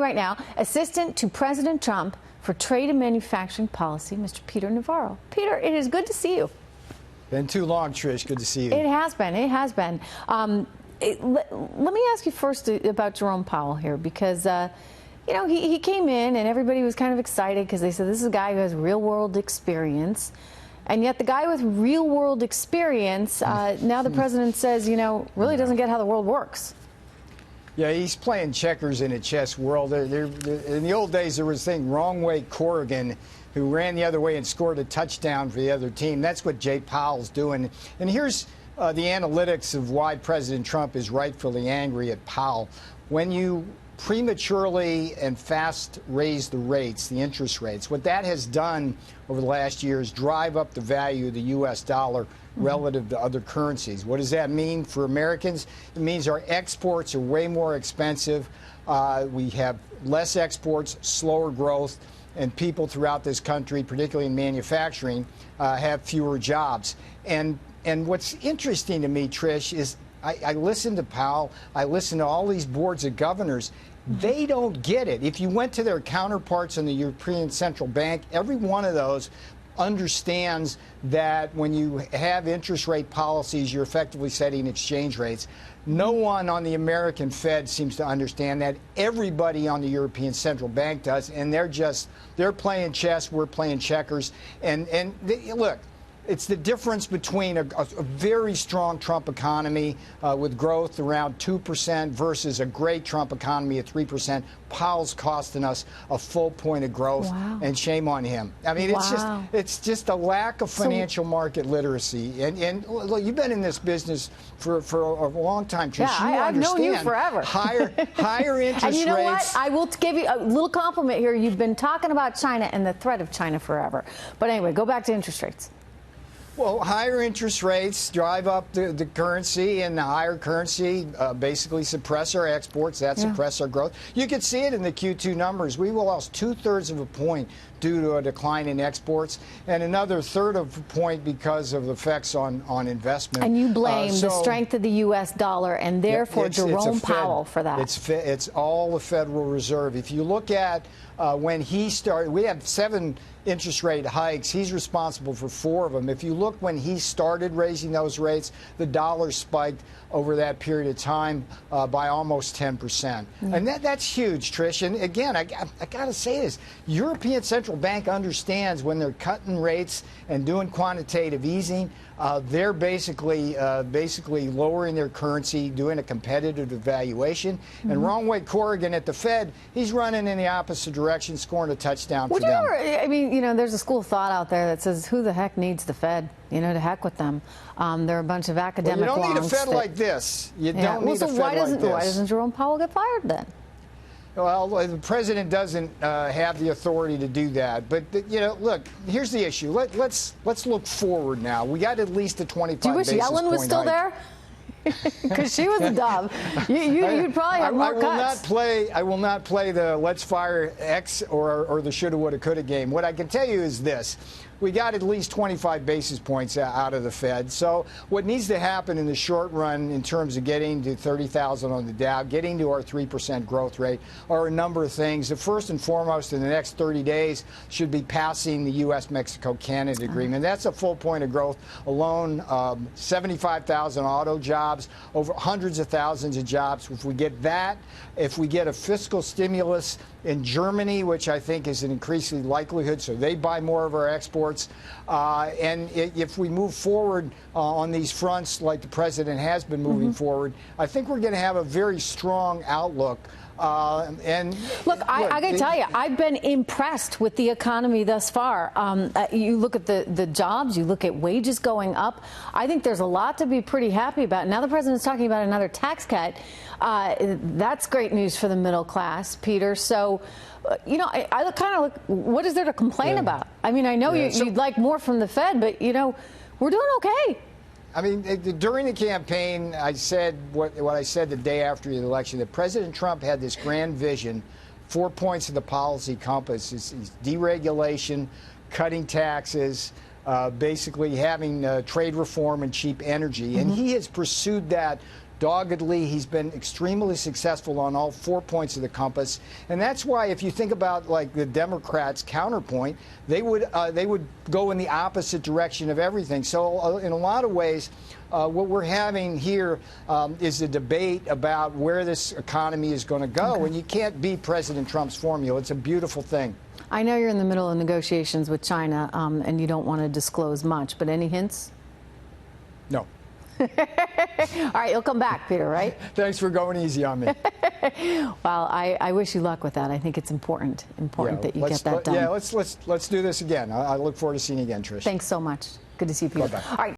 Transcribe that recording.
right now, Assistant to President Trump for Trade and Manufacturing Policy, Mr. Peter Navarro. Peter, it is good to see you. Been too long, Trish. Good to see you. It has been. It has been. Let me ask you first about Jerome Powell here, because you know, he came in and everybody was kind of excited because they said this is a guy who has real-world experience. And yet the guy with real-world experience, now the president says, you know, really doesn't get how the world works. Yeah, he's playing checkers in a chess world. In the old days, there was a thing, wrong way Corrigan, who ran the other way and scored a touchdown for the other team. That's what Jay Powell's doing. And here's the analytics of why President Trump is rightfully angry at Powell. When you prematurely and fast raise the rates, the interest rates, what that has done over the last year is drive up the value of the U.S. dollar relative to other currencies. What does that mean for Americans? It means our exports are way more expensive. We have less exports, slower growth, and people throughout this country, particularly in manufacturing, have fewer jobs. And what's interesting to me, Trish, is I listen to Powell, I listen to all these boards of governors. They don't get it. If you went to their counterparts in the European Central Bank, every one of those understands that when you have interest rate policies, you're effectively setting exchange rates. No one on the American Fed seems to understand that. Everybody on the European Central Bank does, and they're playing chess, we're playing checkers. Look, it's the difference between a very strong Trump economy with growth around 2% versus a great Trump economy at 3%. Powell's costing us a full point of growth, and shame on him. I mean, it's just a lack of financial market literacy. And look, you've been in this business for a long time, Trish. Yeah, I've known you forever. Higher interest rates. And you know what? I will give you a little compliment here. You've been talking about China and the threat of China forever. But anyway, go back to interest rates. Well, higher interest rates drive up the currency, and the higher currency basically suppress our exports. That suppress our growth. You can see it in the Q2 numbers. We lost 2/3 of a point due to a decline in exports, and another 1/3 of a point because of effects on investment. And you blame the strength of the U.S. dollar and therefore Jerome Powell for that. It's all the Federal Reserve. If you look at when he started, we have 7 interest rate hikes. He's responsible for 4 of them. If you look when he started raising those rates, the dollar spiked over that period of time by almost 10%. And that's huge, Trish. And again, I got to say this. European Central Bank understands when they're cutting rates and doing quantitative easing, they're basically lowering their currency, doing a competitive devaluation. And wrong way Corrigan at the Fed, he's running in the opposite direction, scoring a touchdown for them. I mean, you know, there's a school of thought out there that says, who the heck needs the Fed? You know, to heck with them. They're a bunch of academic wonks. You don't need a Fed like this. You don't need a Fed like this. Why doesn't Jerome Powell get fired then? Well, the president doesn't have the authority to do that. But, you know, look, here's the issue. Let's look forward now. We got at least a 25 basis point. Do you wish Yellen was still there? Because she was a dove. You'd probably have more cuts. I will not play the let's fire X or the shoulda, woulda, coulda game. What I can tell you is this. We got at least 25 basis points out of the Fed. So what needs to happen in the short run in terms of getting to 30,000 on the Dow, getting to our 3% growth rate, are a number of things. The first and foremost, in the next 30 days, should be passing the U.S.-Mexico-Canada agreement. That's a full point of growth alone. 75,000 auto jobs, over hundreds of thousands of jobs. If we get that, if we get a fiscal stimulus in Germany, which I think is an increasing likelihood, so they buy more of our exports. And if we move forward on these fronts like the president has been moving forward, I think we're going to have a very strong outlook. Look, I got to tell you, I've been impressed with the economy thus far. You look at the jobs, you look at wages going up. I think there's a lot to be pretty happy about. Now the president's talking about another tax cut. That's great news for the middle class, Peter. So, you know, I kind of look, what is there to complain about? I mean, I know you'd like more from the Fed, but, you know, we're doing okay. I mean, during the campaign, I said what I said the day after the election, that President Trump had this grand vision, 4 points of the policy compass. It's deregulation, cutting taxes, basically having trade reform and cheap energy. And he has pursued that doggedly. He's been extremely successful on all 4 points of the compass. And that's why, if you think about like the Democrats' counterpoint, they would go in the opposite direction of everything. So in a lot of ways, what we're having here is a debate about where this economy is going to go. Okay. And you can't beat President Trump's formula. It's a beautiful thing. I know you're in the middle of negotiations with China, and you don't want to disclose much, but any hints? No. All right, you'll come back, Peter, right? Thanks for going easy on me. Well, I wish you luck with that. I think it's important that you get that done. Yeah, let's do this again. I look forward to seeing you again, Trish. Thanks so much. Good to see you, Peter. Bye-bye. All right.